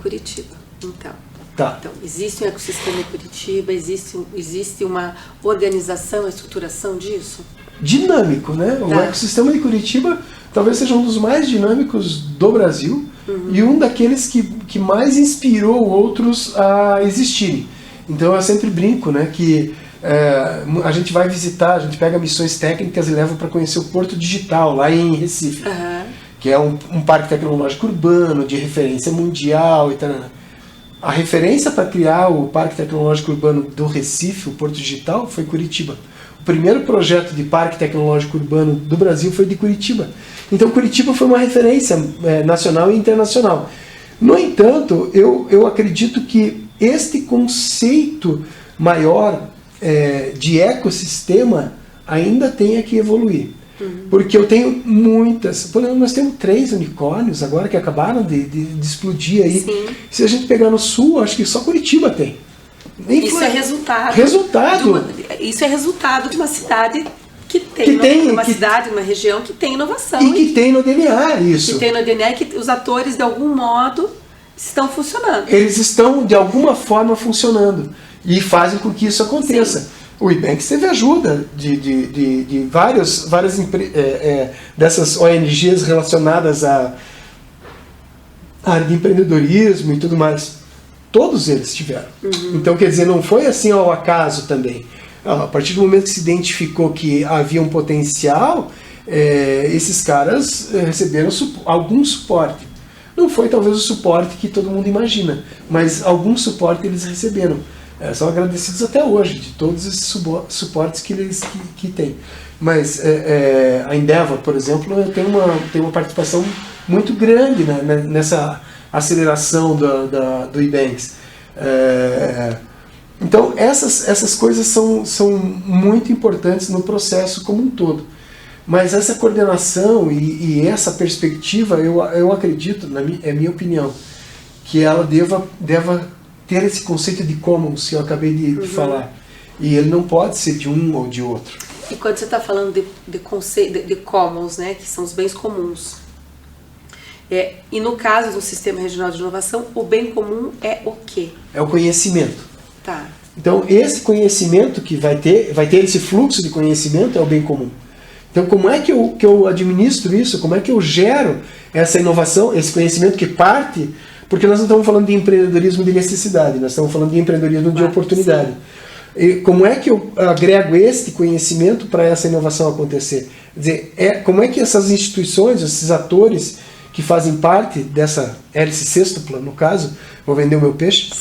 Curitiba, então. Tá. Então, existe um ecossistema em Curitiba, existe uma organização, uma estruturação disso? Dinâmico, né? O ecossistema de Curitiba talvez seja um dos mais dinâmicos do Brasil e um daqueles que mais inspirou outros a existirem. Então eu sempre brinco, né, que a gente vai visitar, a gente pega missões técnicas e leva para conhecer o Porto Digital, lá em Recife, que é um parque tecnológico urbano de referência mundial e tal. A referência para criar o Parque Tecnológico Urbano do Recife, o Porto Digital, foi Curitiba. O primeiro projeto de Parque Tecnológico Urbano do Brasil foi de Curitiba. Então Curitiba foi uma referência nacional e internacional. No entanto, eu acredito que este conceito maior de ecossistema ainda tenha que evoluir. Porque eu tenho muitas... Por exemplo, nós temos 3 unicórnios agora que acabaram de explodir aí. Sim. Se a gente pegar no sul, acho que só Curitiba tem. Isso é resultado. Isso é resultado de uma cidade cidade, uma região que tem inovação. E que tem no DNA isso. Que tem no DNA e que os atores, de algum modo, estão funcionando. Eles estão, de alguma forma, funcionando. E fazem com que isso aconteça. Sim. O IBanks teve ajuda de várias dessas ONGs relacionadas à área de empreendedorismo e tudo mais. Todos eles tiveram. Então, quer dizer, não foi assim ao acaso também. A partir do momento que se identificou que havia um potencial, esses caras receberam algum suporte. Não foi talvez o suporte que todo mundo imagina, mas algum suporte eles receberam. São agradecidos até hoje, de todos esses suportes que eles têm. Mas a Endeavor, por exemplo, tem uma participação muito grande, né, nessa aceleração do IBanks. Então essas coisas são muito importantes no processo como um todo. Mas essa coordenação e essa perspectiva, eu acredito, é minha opinião, que ela deva ter esse conceito de commons que eu acabei de falar. E ele não pode ser de um ou de outro. E quando você está falando de conceito de commons, né, que são os bens comuns, e no caso do Sistema Regional de Inovação, o bem comum é o quê? É o conhecimento. Tá. Então esse conhecimento que vai ter esse fluxo de conhecimento é o bem comum. Então como é que eu administro isso? Como é que eu gero essa inovação, esse conhecimento que parte... Porque nós não estamos falando de empreendedorismo de necessidade, nós estamos falando de empreendedorismo de oportunidade. E como é que eu agrego este conhecimento para essa inovação acontecer? Quer dizer, como é que essas instituições, esses atores que fazem parte dessa hélice sextupla, no caso, vou vender o meu peixe,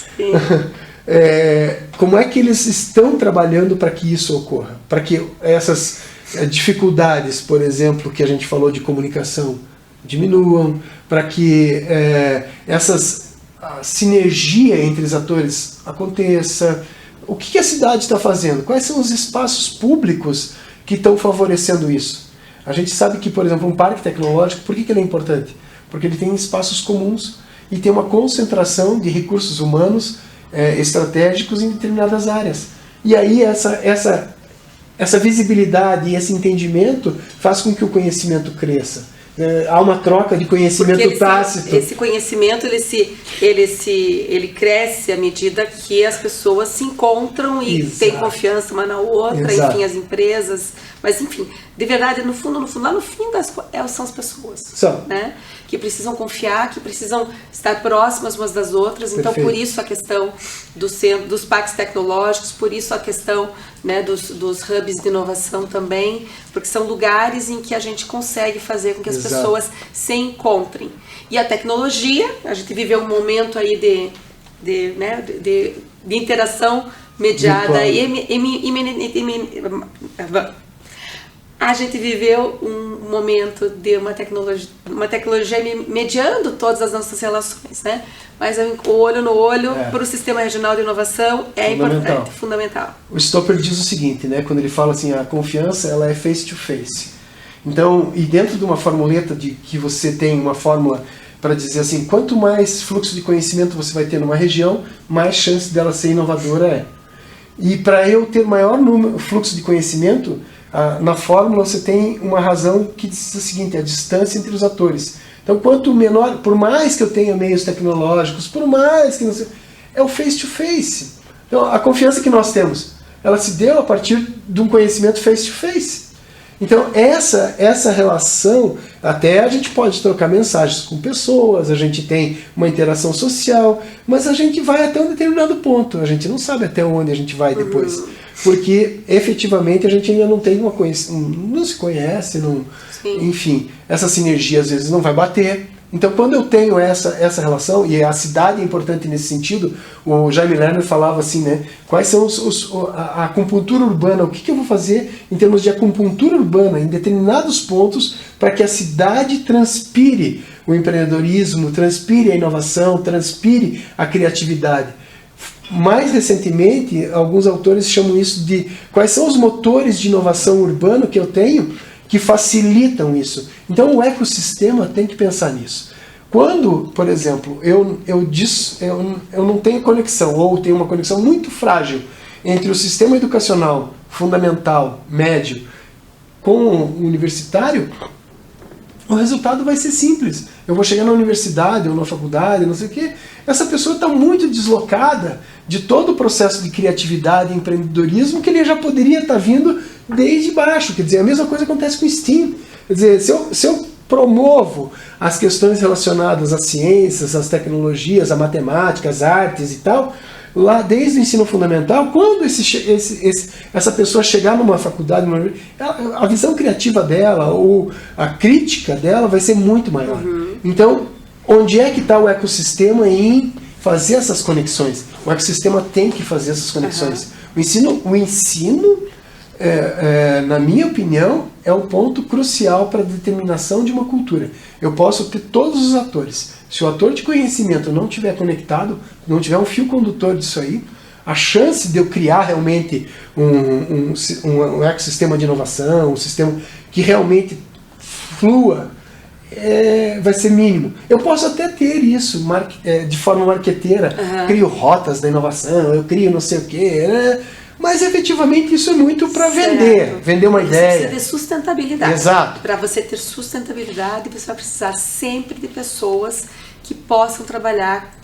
como é que eles estão trabalhando para que isso ocorra? Para que essas dificuldades, por exemplo, que a gente falou de comunicação, diminuam, para que a sinergia entre os atores aconteça. O que a cidade está fazendo? Quais são os espaços públicos que estão favorecendo isso? A gente sabe que, por exemplo, um parque tecnológico, por que ele é importante? Porque ele tem espaços comuns e tem uma concentração de recursos humanos estratégicos em determinadas áreas. E aí essa visibilidade e esse entendimento faz com que o conhecimento cresça. Há uma troca de conhecimento tácito. Esse conhecimento ele cresce à medida que as pessoas se encontram e têm confiança uma na outra, enfim, as empresas. Mas, enfim, de verdade, no fundo, lá no fim são as pessoas. Né? Que precisam confiar, que precisam estar próximas umas das outras. Então, por isso a questão dos parques tecnológicos, por isso a questão, né, dos hubs de inovação também, porque são lugares em que a gente consegue fazer com que as pessoas se encontrem. E a tecnologia, a gente viveu um momento aí de interação mediada. A gente viveu um momento de uma tecnologia mediando todas as nossas relações, né? Mas o olho no olho para o Sistema Regional de Inovação é importante, fundamental. O Stopper diz o seguinte, né? Quando ele fala assim, a confiança ela é face to face. Então, e dentro de uma formuleta que você tem uma fórmula para dizer assim, quanto mais fluxo de conhecimento você vai ter numa região, mais chance dela ser inovadora é. E para eu ter maior fluxo de conhecimento, Na fórmula você tem uma razão que diz o seguinte, a distância entre os atores. Então, quanto menor, por mais que eu tenha meios tecnológicos, por mais que não seja, é o face-to-face. Então, a confiança que nós temos, ela se deu a partir de um conhecimento face-to-face. Então, essa relação, até a gente pode trocar mensagens com pessoas, a gente tem uma interação social, mas a gente vai até um determinado ponto, a gente não sabe até onde a gente vai depois. Porque, efetivamente, a gente ainda não tem não se conhece, enfim, essa sinergia às vezes não vai bater. Então, quando eu tenho essa relação, e a cidade é importante nesse sentido, o Jaime Lerner falava assim, né? Quais são a acupuntura urbana, o que eu vou fazer em termos de acupuntura urbana em determinados pontos para que a cidade transpire o empreendedorismo, transpire a inovação, transpire a criatividade. Mais recentemente, alguns autores chamam isso de quais são os motores de inovação urbana que eu tenho que facilitam isso. Então o ecossistema tem que pensar nisso. Quando, por exemplo, eu não tenho conexão, ou tenho uma conexão muito frágil entre o sistema educacional fundamental, médio, com o universitário, o resultado vai ser simples. Eu vou chegar na universidade ou na faculdade, não sei o quê, essa pessoa está muito deslocada de todo o processo de criatividade e empreendedorismo que ele já poderia estar vindo desde baixo. Quer dizer, a mesma coisa acontece com o STEAM. Quer dizer, se eu promovo as questões relacionadas às ciências, às tecnologias, à matemática, às artes e tal, lá desde o ensino fundamental, quando essa pessoa chegar numa faculdade, a visão criativa dela, ou a crítica dela vai ser muito maior. Então, onde é que está o ecossistema em fazer essas conexões? O ecossistema tem que fazer essas conexões. O ensino na minha opinião, é o ponto crucial para a determinação de uma cultura. Eu posso ter todos os atores. Se o ator de conhecimento não estiver conectado, não tiver um fio condutor disso aí, a chance de eu criar realmente um ecossistema de inovação, um sistema que realmente flua, vai ser mínimo. Eu posso até ter isso de forma marqueteira, crio rotas da inovação, eu crio não sei o quê, mas efetivamente isso é muito para vender uma ideia. Você precisa de sustentabilidade. Exato. Para você ter sustentabilidade, você vai precisar sempre de pessoas que possam trabalhar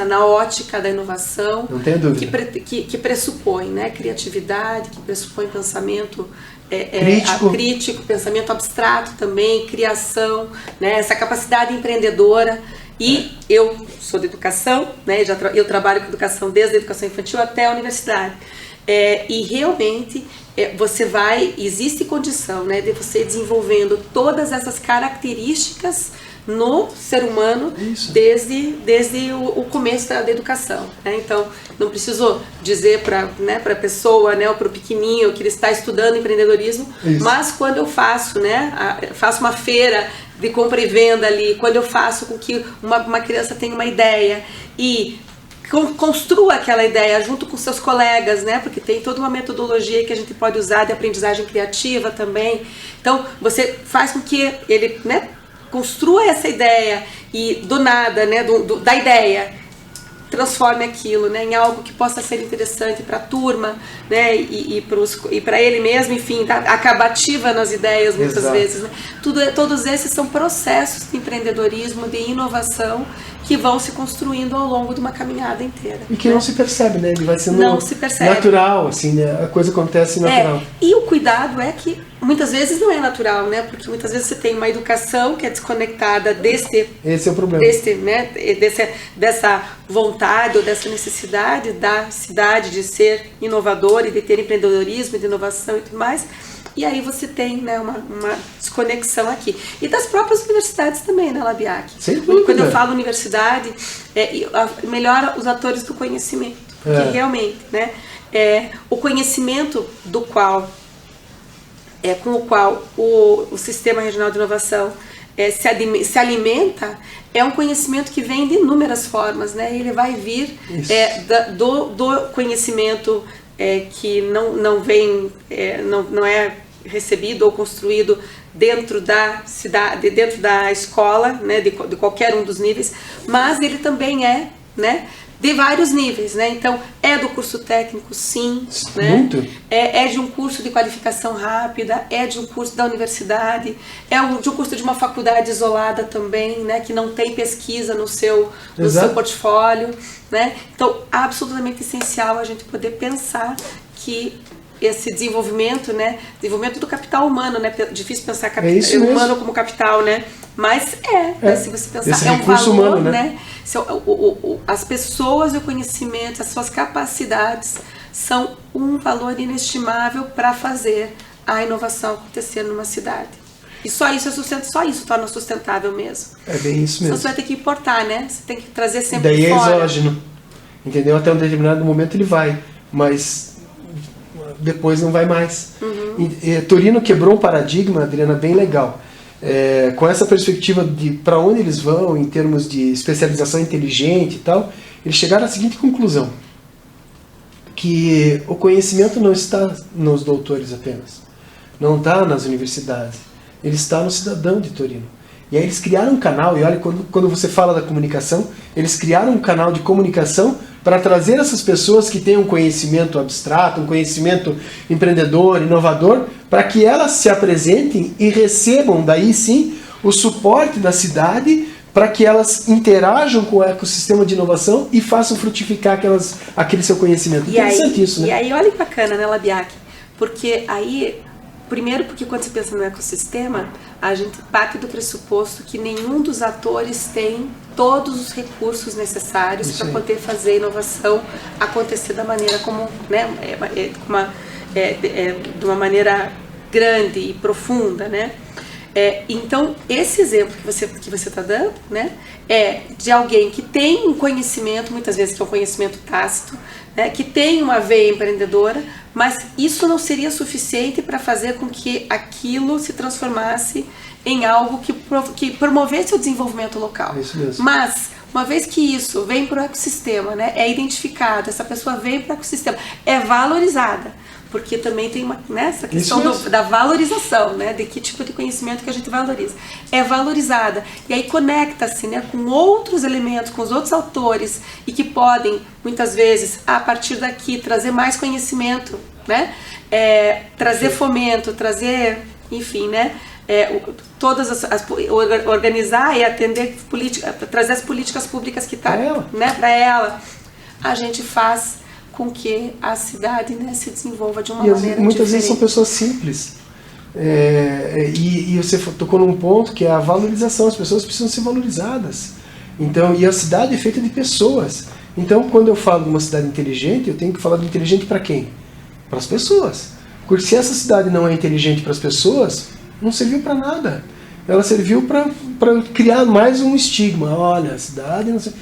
na ótica da inovação. Não tenho dúvida. Que pressupõe criatividade, que pressupõe pensamento crítico, pensamento abstrato também, criação, essa capacidade empreendedora. E eu sou de educação, eu trabalho com educação desde a educação infantil até a universidade. E realmente existe condição de você desenvolvendo todas essas características no ser humano desde o começo da educação. Então, não preciso dizer para a pessoa, ou para o pequenininho que ele está estudando empreendedorismo, mas quando eu faço uma feira de compra e venda ali, quando eu faço com que uma criança tenha uma ideia e construa aquela ideia junto com seus colegas, porque tem toda uma metodologia que a gente pode usar de aprendizagem criativa também. Então, você faz com que ele construa essa ideia e do nada, da ideia, transforme aquilo em algo que possa ser interessante para a turma, e para ele mesmo, enfim, acabativa nas ideias muitas vezes. Todos esses são processos de empreendedorismo, de inovação, que vão se construindo ao longo de uma caminhada inteira. E que não se percebe, ele vai sendo percebe. Natural, assim, a coisa acontece natural. E o cuidado é que muitas vezes não é natural, porque muitas vezes você tem uma educação que é desconectada desse... Esse é o problema. Dessa vontade ou dessa necessidade da cidade de ser inovadora e de ter empreendedorismo, de inovação e tudo mais. E aí você tem uma desconexão aqui. E das próprias universidades também, Labiak. Sem dúvida. Quando eu falo universidade, melhora os atores do conhecimento. Porque realmente, o conhecimento com o qual o Sistema Regional de Inovação se alimenta, é um conhecimento que vem de inúmeras formas. Ele vai vir do conhecimento que não vem, não é recebido ou construído dentro da cidade, dentro da escola, de qualquer um dos níveis, mas ele também é de vários níveis, né? Então, é do curso técnico, sim, né? Muito. É de um curso de qualificação rápida, é de um curso da universidade, de um curso de uma faculdade isolada também, né? Que não tem pesquisa no seu portfólio, né? Então, absolutamente essencial a gente poder pensar que esse desenvolvimento, né? Desenvolvimento do capital humano, né? Difícil pensar humano como capital, né? Mas se você pensar, é um valor, humano, né? As pessoas e o conhecimento, as suas capacidades são um valor inestimável para fazer a inovação acontecer numa cidade. E só isso só isso torna sustentável mesmo. É bem isso mesmo. Então você vai ter que importar, né? Você tem que trazer sempre daí fora. É exógeno, entendeu? Até um determinado momento ele vai, mas depois não vai mais. E Torino quebrou um paradigma, Adriana, bem legal. Com essa perspectiva de para onde eles vão em termos de especialização inteligente e tal, eles chegaram à seguinte conclusão: que o conhecimento não está nos doutores apenas, não está nas universidades, ele está no cidadão de Torino. E aí eles criaram um canal, e olha, quando você fala da comunicação, eles criaram um canal de comunicação para trazer essas pessoas que têm um conhecimento abstrato, um conhecimento empreendedor, inovador, para que elas se apresentem e recebam, daí sim, o suporte da cidade para que elas interajam com o ecossistema de inovação e façam frutificar aquele seu conhecimento. Interessante isso, né? E aí, olha que bacana, né, Labiak? Porque aí... Primeiro porque quando você pensa no ecossistema, a gente parte do pressuposto que nenhum dos atores tem todos os recursos necessários para poder fazer a inovação acontecer da maneira como, né, de uma maneira grande e profunda, né? Então, esse exemplo que você está dando, né, é de alguém que tem um conhecimento, muitas vezes que é um conhecimento tácito, né, que tem uma veia empreendedora, mas isso não seria suficiente para fazer com que aquilo se transformasse em algo que promovesse o desenvolvimento local. É isso mesmo. Mas, uma vez que isso vem para o ecossistema, né, é identificado, essa pessoa vem para o ecossistema, é valorizada, porque também tem essa questão da valorização, né, de que tipo de conhecimento que a gente valoriza. É valorizada, e aí conecta-se, né, com outros elementos, com os outros autores, e que podem, muitas vezes, a partir daqui, trazer mais conhecimento, né, trazer fomento, trazer, enfim, né, organizar e atender, trazer as políticas públicas que tá, né, para ela. A gente faz com que a cidade, né, se desenvolva de uma maneira muitas diferente. Vezes são pessoas simples. E você tocou num ponto que é a valorização. As pessoas precisam ser valorizadas. Então, e a cidade é feita de pessoas. Então, quando eu falo de uma cidade inteligente, eu tenho que falar de inteligente para quem? Para as pessoas. Porque se essa cidade não é inteligente para as pessoas, não serviu para nada. Ela serviu para criar mais um estigma. Olha, a cidade não sei...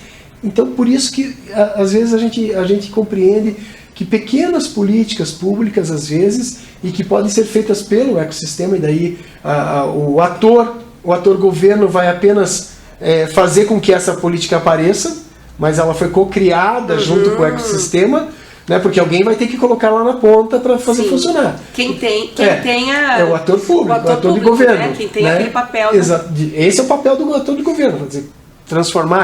Então, por isso que, às vezes, a gente compreende que pequenas políticas públicas, às vezes, e que podem ser feitas pelo ecossistema, e daí o ator governo vai apenas fazer com que essa política apareça, mas ela foi co-criada junto com o ecossistema, né, porque alguém vai ter que colocar lá na ponta para fazer funcionar. Quem tem o ator público, o ator de governo. Né? Quem tem aquele papel. Esse é o papel do ator de governo, quer dizer, transformar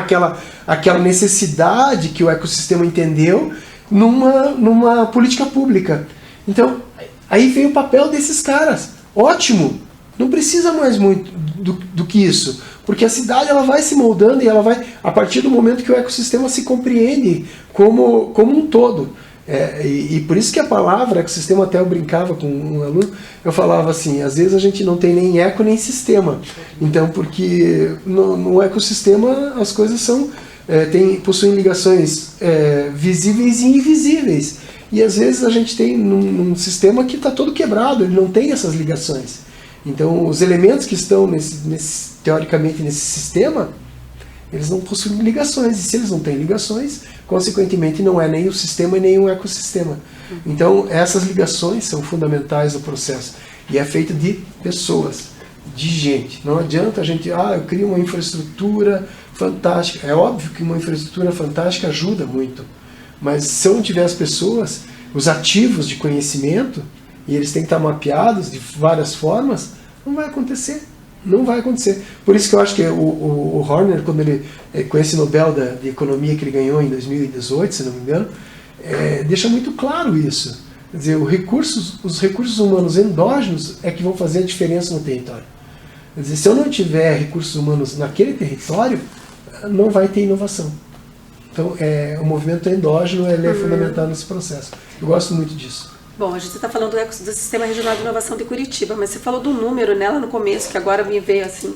aquela necessidade que o ecossistema entendeu numa política pública. Então, aí vem o papel desses caras. Ótimo! Não precisa mais muito do que isso, porque a cidade ela vai se moldando e ela vai, a partir do momento que o ecossistema se compreende como um todo. E por isso que a palavra ecossistema, até eu brincava com um aluno, eu falava assim, às vezes a gente não tem nem eco nem sistema. Então, porque no ecossistema as coisas possuem ligações visíveis e invisíveis. E às vezes a gente tem num sistema que está todo quebrado, ele não tem essas ligações. Então, os elementos que estão teoricamente nesse sistema, eles não possuem ligações. E se eles não têm ligações, consequentemente não é nem o sistema e nem o ecossistema. Então, essas ligações são fundamentais no processo. E é feito de pessoas, de gente. Não adianta a gente, eu crio uma infraestrutura fantástica. É óbvio que uma infraestrutura fantástica ajuda muito. Mas se eu não tiver as pessoas, os ativos de conhecimento, e eles têm que estar mapeados de várias formas, não vai acontecer. Não vai acontecer. Por isso que eu acho que o Horner, quando ele, com esse Nobel de Economia que ele ganhou em 2018, se não me engano, deixa muito claro isso. Quer dizer, os recursos humanos endógenos é que vão fazer a diferença no território. Quer dizer, se eu não tiver recursos humanos naquele território, não vai ter inovação. Então, o movimento endógeno ele é fundamental nesse processo. Eu gosto muito disso. Bom, a gente está falando do Sistema Regional de Inovação de Curitiba, mas você falou do número nela no começo, que agora me veio assim.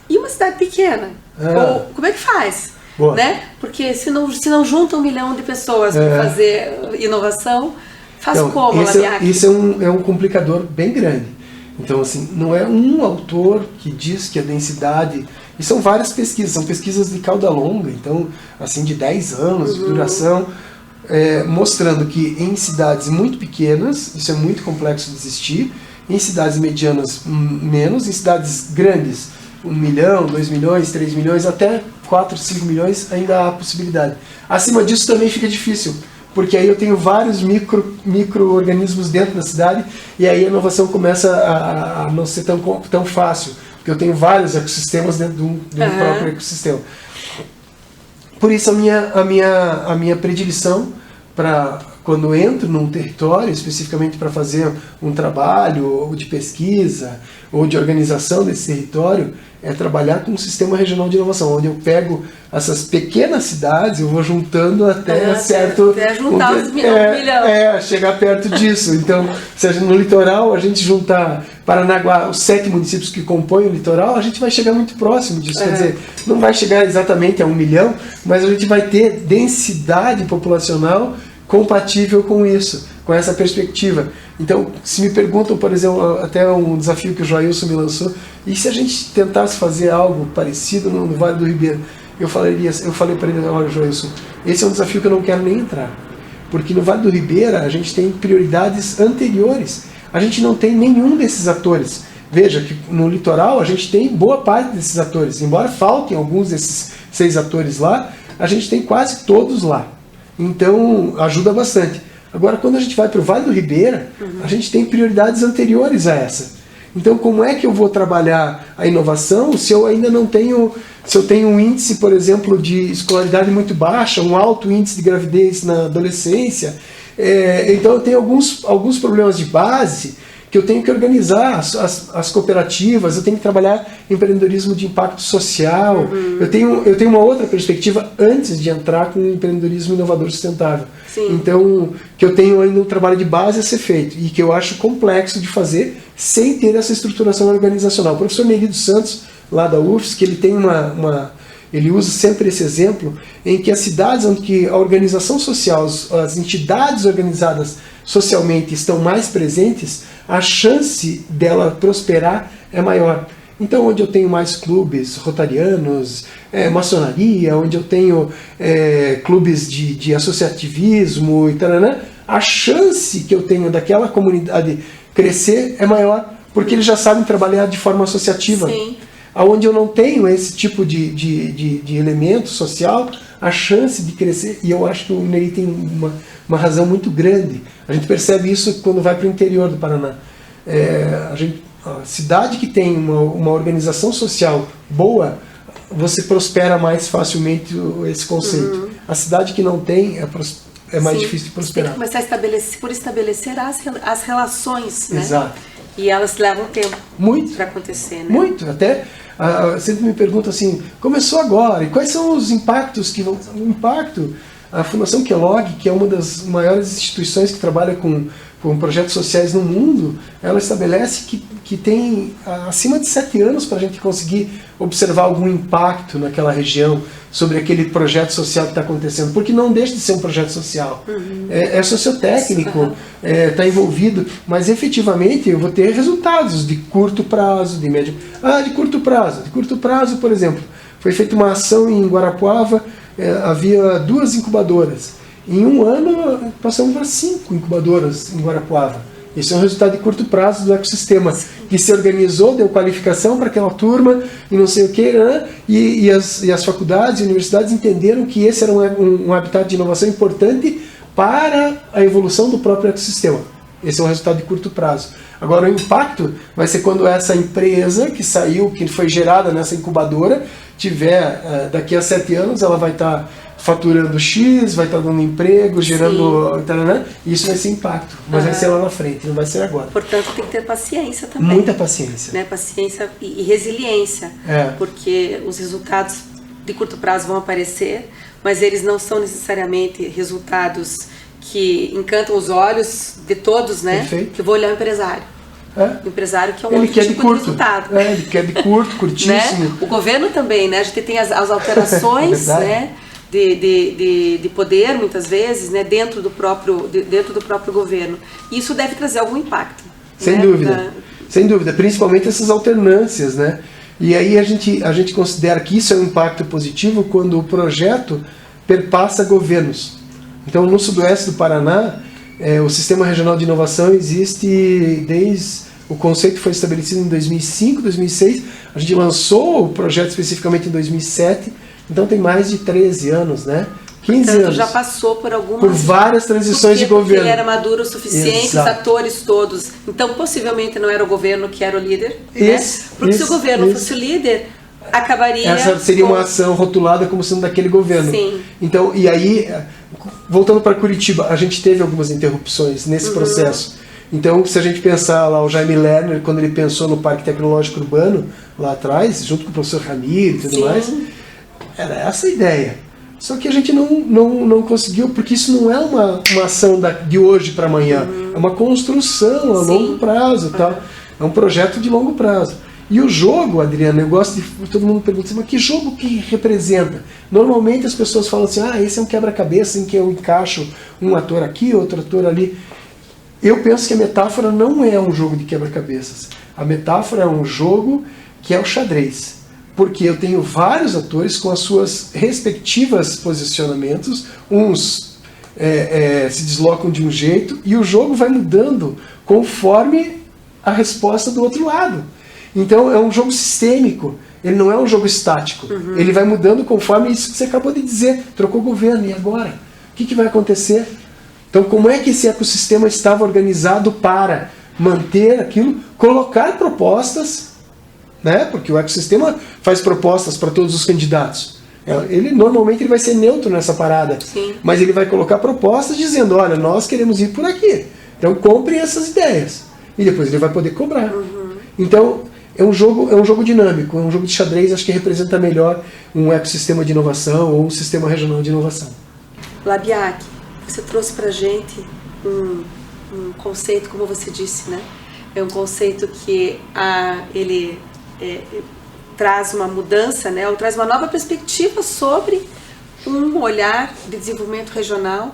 E uma cidade pequena? Ou, como é que faz? Né? Porque se não junta 1 milhão de pessoas para fazer inovação, faz então, como, Labiak? Isso é um complicador bem grande. Então, assim, não é um autor que diz que a densidade... E são várias pesquisas, são pesquisas de cauda longa, então, assim, de 10 anos de duração, mostrando que em cidades muito pequenas, isso é muito complexo de existir, em cidades medianas menos, em cidades grandes, 1 milhão, 2 milhões, 3 milhões, até 4, 5 milhões, ainda há possibilidade. Acima disso também fica difícil, porque aí eu tenho vários micro-organismos dentro da cidade, e aí a inovação começa a não ser tão fácil, porque eu tenho vários ecossistemas dentro do próprio ecossistema. Por isso a minha predileção para quando entro num território, especificamente para fazer um trabalho ou de pesquisa ou de organização desse território, é trabalhar com um sistema regional de inovação, onde eu pego essas pequenas cidades, eu vou juntando até certo... Até juntar os milhões. Chegar perto disso. Então, seja no litoral, a gente juntar Paranaguá, os 7 municípios que compõem o litoral, a gente vai chegar muito próximo disso. Quer dizer, não vai chegar exatamente a 1 milhão, mas a gente vai ter densidade populacional compatível com isso, com essa perspectiva. Então, se me perguntam, por exemplo, até um desafio que o Joailson me lançou, e se a gente tentasse fazer algo parecido no Vale do Ribeira? Eu falei para ele, olha, Joailson, esse é um desafio que eu não quero nem entrar, porque no Vale do Ribeira a gente tem prioridades anteriores, a gente não tem nenhum desses atores. Veja que no litoral a gente tem boa parte desses atores, embora faltem alguns desses 6 atores lá, a gente tem quase todos lá. Então, ajuda bastante. Agora, quando a gente vai para o Vale do Ribeira, a gente tem prioridades anteriores a essa. Então, como é que eu vou trabalhar a inovação se eu ainda não tenho... Se eu tenho um índice, por exemplo, de escolaridade muito baixa, um alto índice de gravidez na adolescência, então eu tenho alguns problemas de base que eu tenho que organizar as cooperativas, eu tenho que trabalhar empreendedorismo de impacto social, eu tenho uma outra perspectiva antes de entrar com o empreendedorismo inovador sustentável. Sim. Então, que eu tenho ainda um trabalho de base a ser feito e que eu acho complexo de fazer sem ter essa estruturação organizacional. O professor Neri dos Santos, lá da UFSC, que ele tem ele usa sempre esse exemplo em que as cidades onde a organização social, as entidades organizadas socialmente estão mais presentes, a chance dela prosperar é maior. Então, onde eu tenho mais clubes rotarianos, maçonaria, onde eu tenho clubes de associativismo e tal, a chance que eu tenho daquela comunidade crescer é maior, porque eles já sabem trabalhar de forma associativa. Sim. Onde eu não tenho esse tipo de elemento social, a chance de crescer, e eu acho que o Neri tem uma razão muito grande. A gente percebe isso quando vai para o interior do Paraná. A cidade que tem uma organização social boa, você prospera mais facilmente esse conceito. A cidade que não tem é mais difícil de prosperar. Tem que começar por estabelecer as relações, né? Exato. E elas levam tempo para acontecer, né? Muito. Até sempre me perguntam assim, começou agora, e quais são os impactos que vão... O impacto, a Fundação Kellogg, que é uma das maiores instituições que trabalha com projetos sociais no mundo, ela estabelece que tem acima de 7 anos para a gente conseguir observar algum impacto naquela região sobre aquele projeto social que está acontecendo, porque não deixa de ser um projeto social. É sociotécnico, está envolvido, mas efetivamente eu vou ter resultados de curto prazo, de médio... de curto prazo. De curto prazo, por exemplo, foi feita uma ação em Guarapuava, havia 2 incubadoras. Em 1 ano, passamos para 5 incubadoras em Guarapuava. Esse é um resultado de curto prazo do ecossistema, que se organizou, deu qualificação para aquela turma, e não sei o que, né? E as faculdades e universidades entenderam que esse era um habitat de inovação importante para a evolução do próprio ecossistema. Esse é um resultado de curto prazo. Agora, o impacto vai ser quando essa empresa que saiu, que foi gerada nessa incubadora, tiver, daqui a 7 anos, ela vai estar faturando X, vai estar dando emprego, gerando... Isso vai ser impacto, mas vai ser lá na frente, não vai ser agora. Portanto, tem que ter paciência também. Muita paciência. Né? Paciência e resiliência, porque os resultados de curto prazo vão aparecer, mas eles não são necessariamente resultados que encantam os olhos de todos, né? Perfeito. Que eu vou olhar o empresário. O empresário que é um outro tipo de resultado. Ele quer de curto, curtíssimo. Né? O governo também, né? A gente tem as alterações, né? De poder, muitas vezes, né? dentro do próprio governo. E isso deve trazer algum impacto. Sem dúvida. Sem dúvida. Principalmente essas alternâncias, né? E aí a gente considera que isso é um impacto positivo quando o projeto perpassa governos. Então, no sudoeste do Paraná, o Sistema Regional de Inovação existe desde... O conceito foi estabelecido em 2005, 2006. A gente lançou o projeto especificamente em 2007. Então, tem mais de 13 anos, né? 15 anos. Já passou por várias transições de governo. Porque ele era maduro o suficiente, os atores todos. Então, possivelmente não era o governo que era o líder. Porque se o governo fosse o líder, acabaria... Essa seria uma ação rotulada como sendo daquele governo. Sim. Então, e aí, voltando para Curitiba, a gente teve algumas interrupções nesse processo. Então, se a gente pensar lá o Jaime Lerner, quando ele pensou no Parque Tecnológico Urbano, lá atrás, junto com o professor Ramiro e tudo mais, era essa a ideia. Só que a gente não conseguiu, porque isso não é uma ação de hoje para amanhã. É uma construção a longo prazo. Tal. É um projeto de longo prazo. E o jogo, Adriana, eu gosto de... Todo mundo pergunta assim, mas que jogo que representa? Normalmente as pessoas falam assim, esse é um quebra-cabeça em que eu encaixo um ator aqui, outro ator ali. Eu penso que a metáfora não é um jogo de quebra-cabeças. A metáfora é um jogo que é o xadrez. Porque eu tenho vários atores com as suas respectivas posicionamentos, uns se deslocam de um jeito, e o jogo vai mudando conforme a resposta do outro lado. Então é um jogo sistêmico, ele não é um jogo estático. Ele vai mudando conforme isso que você acabou de dizer. Trocou o governo, e agora? O que vai acontecer? Então como é que esse ecossistema estava organizado para manter aquilo, colocar propostas, né? Porque o ecossistema faz propostas para todos os candidatos. Normalmente ele vai ser neutro nessa parada, mas ele vai colocar propostas dizendo, olha, nós queremos ir por aqui, então comprem essas ideias. E depois ele vai poder cobrar. Então é um jogo dinâmico, é um jogo de xadrez, acho que representa melhor um ecossistema de inovação ou um sistema regional de inovação. Labiak, você trouxe para a gente um conceito, como você disse, né? É um conceito que ele traz uma mudança, né? Ou traz uma nova perspectiva sobre um olhar de desenvolvimento regional,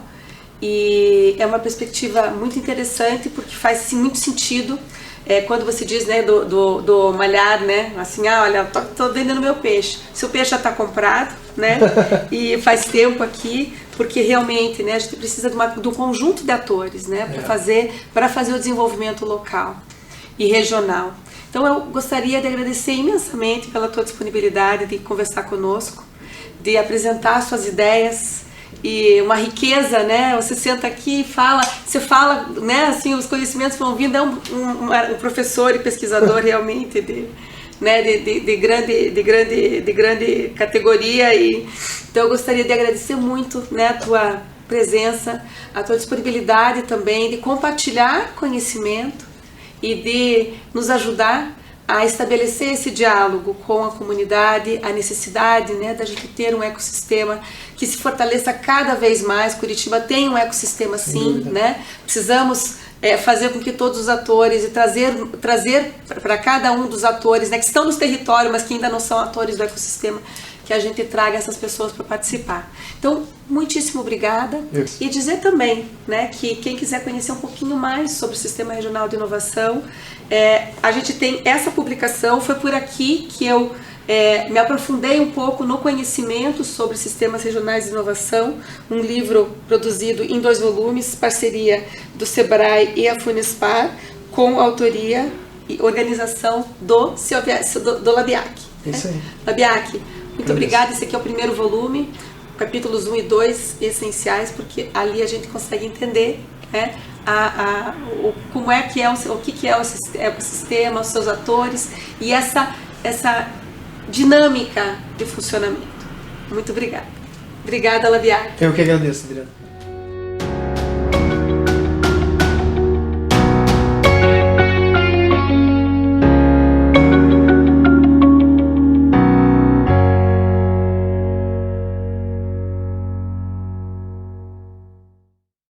e é uma perspectiva muito interessante porque faz muito sentido quando você diz, né, do malhar, né, assim, olha, tô vendendo meu peixe, seu peixe já está comprado, né, e faz tempo aqui, porque realmente, né, a gente precisa de um conjunto de atores, né, para fazer o desenvolvimento local e regional. Então eu gostaria de agradecer imensamente pela tua disponibilidade de conversar conosco, de apresentar suas ideias, e uma riqueza, né? Você senta aqui e fala, né? Assim, os conhecimentos vão vindo. É um professor e pesquisador realmente de grande categoria. Então eu gostaria de agradecer muito, né, a tua presença, a tua disponibilidade também de compartilhar conhecimento e de nos ajudar a estabelecer esse diálogo com a comunidade, a necessidade, né, da gente ter um ecossistema que se fortaleça cada vez mais. Curitiba tem um ecossistema sim, né? Precisamos fazer com que todos os atores e trazer para cada um dos atores, né, que estão nos territórios, mas que ainda não são atores do ecossistema, que a gente traga essas pessoas para participar. Então, muitíssimo obrigada. E dizer também, né, que quem quiser conhecer um pouquinho mais sobre o Sistema Regional de Inovação, a gente tem essa publicação, foi por aqui que eu me aprofundei um pouco no conhecimento sobre sistemas regionais de inovação, um livro produzido em 2 volumes, parceria do Sebrae e a Funespar, com autoria e organização do Labiak. Isso aí. Labiak, muito obrigada. Esse aqui é o primeiro volume, capítulos 1 e 2 essenciais, porque ali a gente consegue entender, né, como é que é o que é o sistema, os seus atores e essa dinâmica de funcionamento. Muito obrigada. Obrigada, Laviar. Eu que agradeço, Adriana.